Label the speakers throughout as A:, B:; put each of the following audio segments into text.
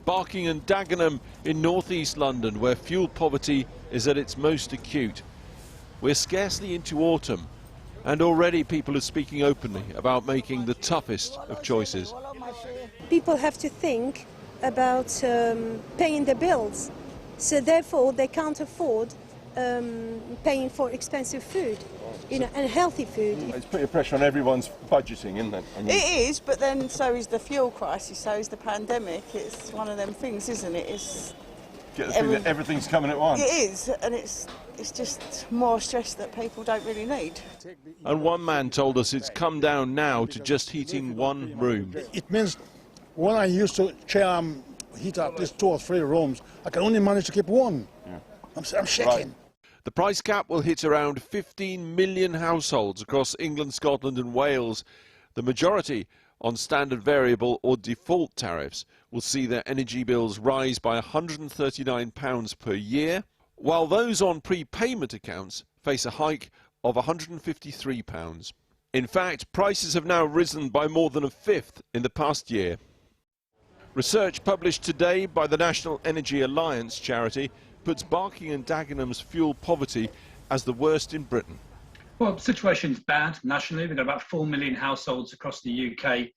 A: Barking and Dagenham in northeast London, where fuel poverty is at its most acute. We're scarcely into autumn, and already people are speaking openly about making the toughest of choices.
B: People have to think about paying their bills, so therefore they can't afford paying for expensive food, and healthy food.
C: It's putting pressure on everyone's budgeting, isn't it? I mean,
D: it is, but then so is the fuel crisis, so is the pandemic. It's one of them things, isn't it? It's
C: everything's coming at once.
D: It is, and it's just more stress that people don't really need.
A: And one man told us it's come down now to just heating one room.
E: It means when I used to heat at least 2 or 3 rooms, I can only manage to keep one. Yeah. I'm shaking.
C: Right.
A: The price cap will hit around 15 million households across England, Scotland and Wales. The majority on standard variable or default tariffs will see their energy bills rise by £139 per year, while those on prepayment accounts face a hike of £153. In fact, prices have now risen by more than a fifth in the past year. Research published today by the National Energy Alliance charity puts Barking and Dagenham's fuel poverty as the worst in Britain.
F: Well, the situation's bad nationally. We've got about 4 million households across the UK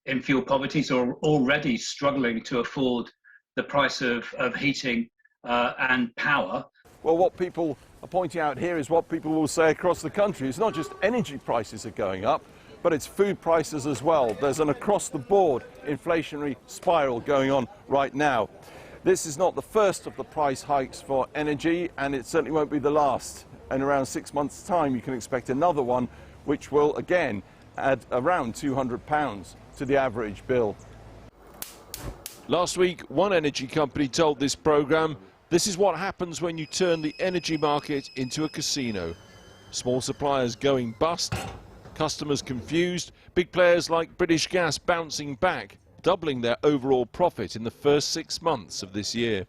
F: in fuel poverty, so are already struggling to afford the price of heating and power.
C: Well, what people are pointing out here is what people will say across the country. It's not just energy prices are going up, but it's food prices as well. There's an across-the-board inflationary spiral going on right now. This is not the first of the price hikes for energy, and it certainly won't be the last. In around 6 months' time, you can expect another one, which will again add around £200 to the average bill.
A: Last week, one energy company told this programme, this is what happens when you turn the energy market into a casino. Small suppliers going bust, customers confused, big players like British Gas bouncing back, doubling their overall profit in the first 6 months of this year.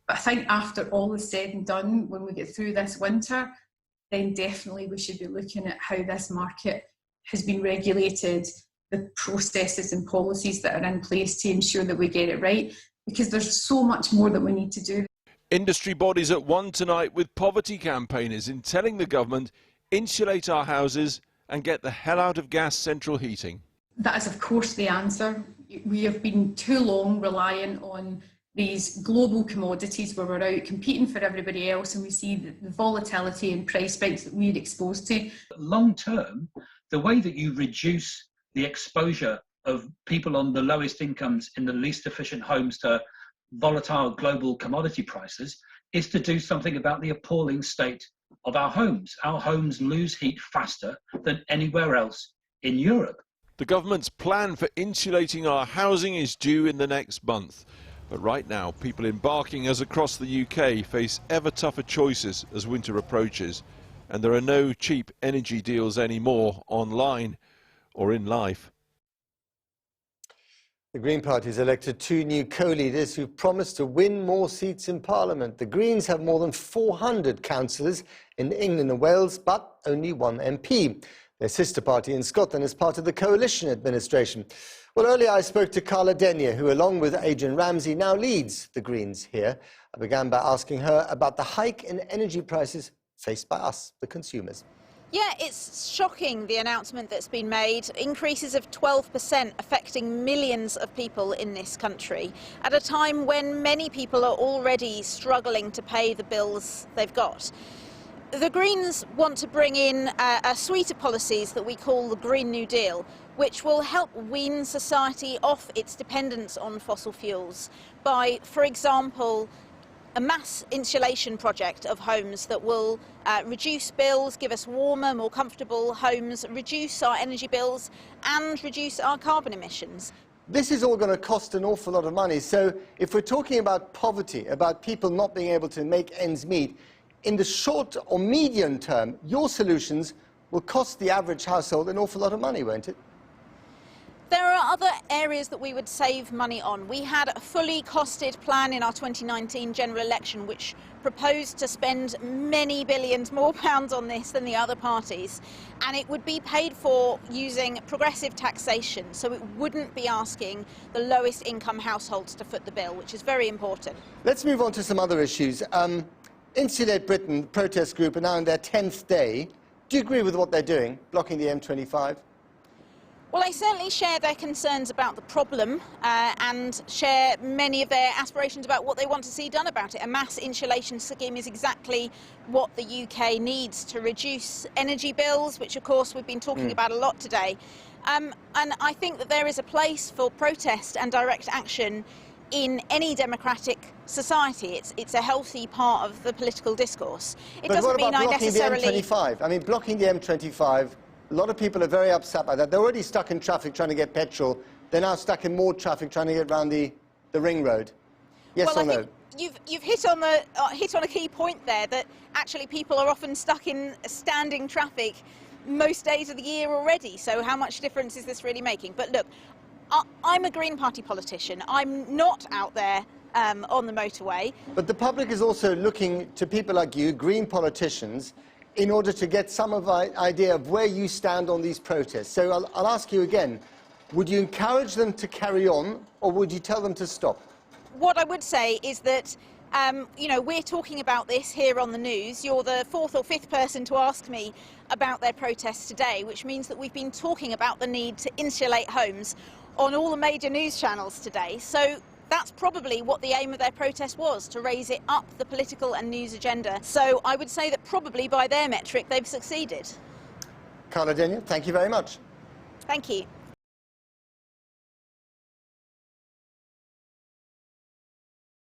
G: I think after all is said and done, when we get through this winter, then definitely we should be looking at how this market has been regulated, the processes and policies that are in place to ensure that we get it right, because there's so much more that we need to do.
A: Industry bodies at one tonight with poverty campaigners in telling the government, insulate our houses and get the hell out of gas central heating.
G: That is, of course, the answer. We have been too long relying on these global commodities where we're out competing for everybody else, and we see the volatility and price spikes that we're exposed to.
F: Long term, the way that you reduce the exposure of people on the lowest incomes in the least efficient homes to volatile global commodity prices is to do something about the appalling state of our homes. Our homes lose heat faster than anywhere else in Europe.
A: The government's plan for insulating our housing is due in the next month. But right now, people in Barking, as across the UK, face ever tougher choices as winter approaches. And there are no cheap energy deals anymore online or in life.
H: The Green Party has elected 2 new co-leaders who promised to win more seats in Parliament. The Greens have more than 400 councillors in England and Wales, but only 1 MP. Their sister party in Scotland is part of the coalition administration. Well, earlier I spoke to Carla Denyer, who along with Adrian Ramsey now leads the Greens here. I began by asking her about the hike in energy prices faced by us, the consumers.
I: Yeah, it's shocking, the announcement that's been made. Increases of 12% affecting millions of people in this country at a time when many people are already struggling to pay the bills they've got. The Greens want to bring in a suite of policies that we call the Green New Deal, which will help wean society off its dependence on fossil fuels by, for example, a mass insulation project of homes that will reduce bills, give us warmer, more comfortable homes, reduce our energy bills and reduce our carbon emissions.
H: This is all going to cost an awful lot of money. So if we're talking about poverty, about people not being able to make ends meet, in the short or medium term, your solutions will cost the average household an awful lot of money, won't it?
I: There are other areas that we would save money on. We had a fully costed plan in our 2019 general election which proposed to spend many billions more pounds on this than the other parties, and it would be paid for using progressive taxation, so it wouldn't be asking the lowest income households to foot the bill, which is very important.
H: Let's move on to some other issues. Insulate Britain protest group are now in their 10th day. Do you agree with what they're doing, blocking the M25?
I: Well, I certainly share their concerns about the problem and share many of their aspirations about what they want to see done about it. A mass insulation scheme is exactly what the UK needs to reduce energy bills, which of course we've been talking about a lot today. And I think that there is a place for protest and direct action in any democratic society. It's a healthy part of the political discourse. It doesn't mean I necessarily...
H: But what about blocking the M25? I mean, blocking the M25... A lot of people are very upset by that. They're already stuck in traffic trying to get petrol. They're now stuck in more traffic trying to get around the ring road. Yes or no?
I: You've hit on a key point there, that actually people are often stuck in standing traffic most days of the year already. So how much difference is this really making? But look, I'm a Green Party politician. I'm not out there on the motorway.
H: But the public is also looking to people like you, Green politicians, in order to get some of an idea of where you stand on these protests. So I'll ask you again, would you encourage them to carry on, or would you tell them to stop?
I: What I would say is that, you know, we're talking about this here on the news. You're the fourth or fifth person to ask me about their protests today, which means that we've been talking about the need to insulate homes on all the major news channels today. So that's probably what the aim of their protest was, to raise it up the political and news agenda. So I would say that probably by their metric they've succeeded.
H: Carla Denyon, thank you very much.
I: Thank you.